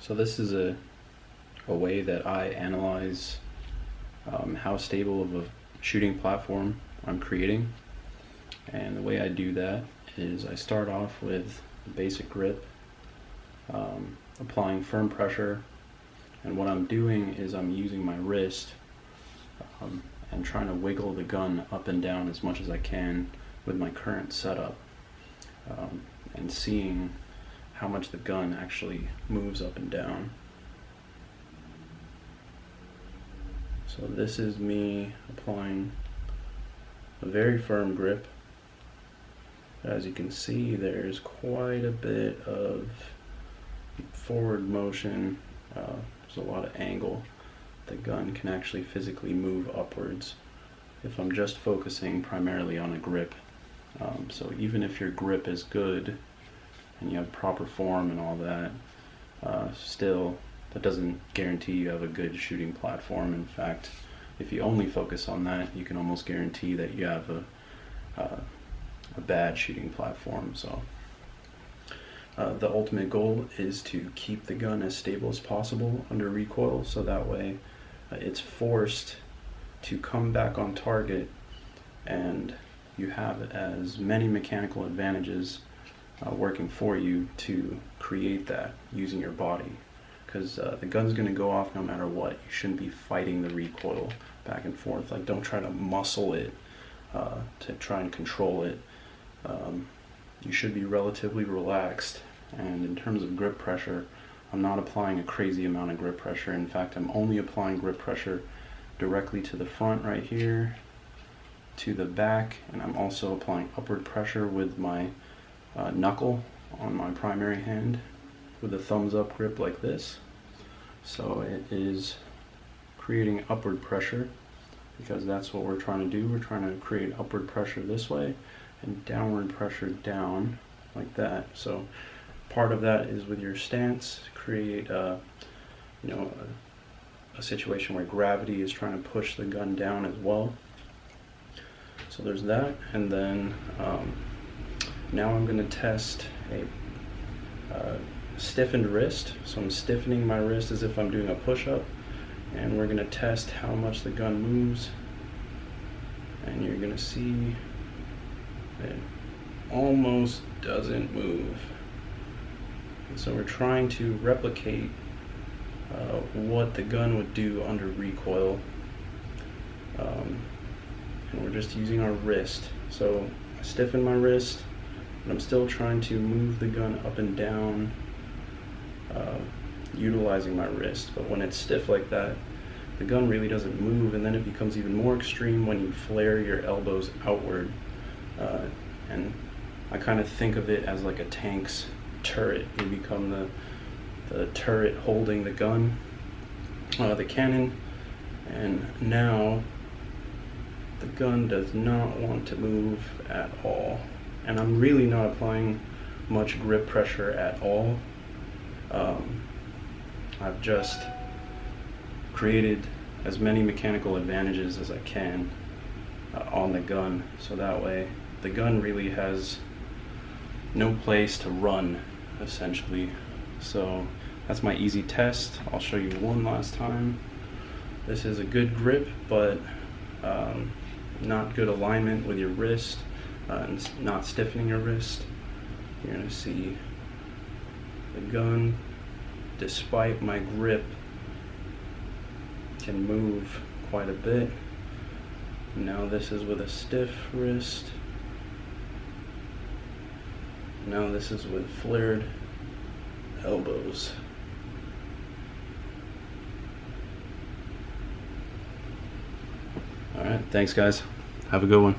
So this is a way that I analyze how stable of a shooting platform I'm creating. And the way I do that is I start off with a basic grip, applying firm pressure, and what I'm doing is I'm using my wrist and trying to wiggle the gun up and down as much as I can with my current setup, and seeing how much the gun actually moves up and down. So this is me applying a very firm grip. As you can see, there's quite a bit of forward motion. There's a lot of angle. The gun can actually physically move upwards if I'm just focusing primarily on a grip. So even if your grip is good and you have proper form and all that, still that doesn't guarantee you have a good shooting platform. In fact, if you only focus on that, you can almost guarantee that you have a bad shooting platform. So the ultimate goal is to keep the gun as stable as possible under recoil, so that way it's forced to come back on target and you have as many mechanical advantages working for you to create that using your body, because the gun's going to go off no matter what. You shouldn't be fighting the recoil back and forth. Like, don't try to muscle it to try and control it. You should be relatively relaxed, and in terms of grip pressure, I'm not applying a crazy amount of grip pressure. In fact, I'm only applying grip pressure directly to the front right here, to the back, and I'm also applying upward pressure with my knuckle on my primary hand with a thumbs up grip like this. So it is creating upward pressure because that's what we're trying to do. We're trying to create upward pressure this way and downward pressure down like that. So part of that is with your stance, create a situation where gravity is trying to push the gun down as well. So there's that, and then now I'm going to test a stiffened wrist. So I'm stiffening my wrist as if I'm doing a push-up, and we're going to test how much the gun moves, and you're going to see it almost doesn't move. And so we're trying to replicate what the gun would do under recoil, and we're just using our wrist. So I stiffen my wrist, but I'm still trying to move the gun up and down utilizing my wrist. But when it's stiff like that, the gun really doesn't move, and then it becomes even more extreme when you flare your elbows outward. And I kind of think of it as like a tank's turret. You become the turret holding the gun, the cannon, and now the gun does not want to move at all. And I'm really not applying much grip pressure at all. I've just created as many mechanical advantages as I can on the gun, so that way the gun really has no place to run, essentially. So that's my easy test. I'll show you one last time. This is a good grip, but not good alignment with your wrist, and not stiffening your wrist. You're going to see the gun, despite my grip, can move quite a bit. Now this is with a stiff wrist. Now this is with flared elbows. Alright, thanks guys. Have a good one.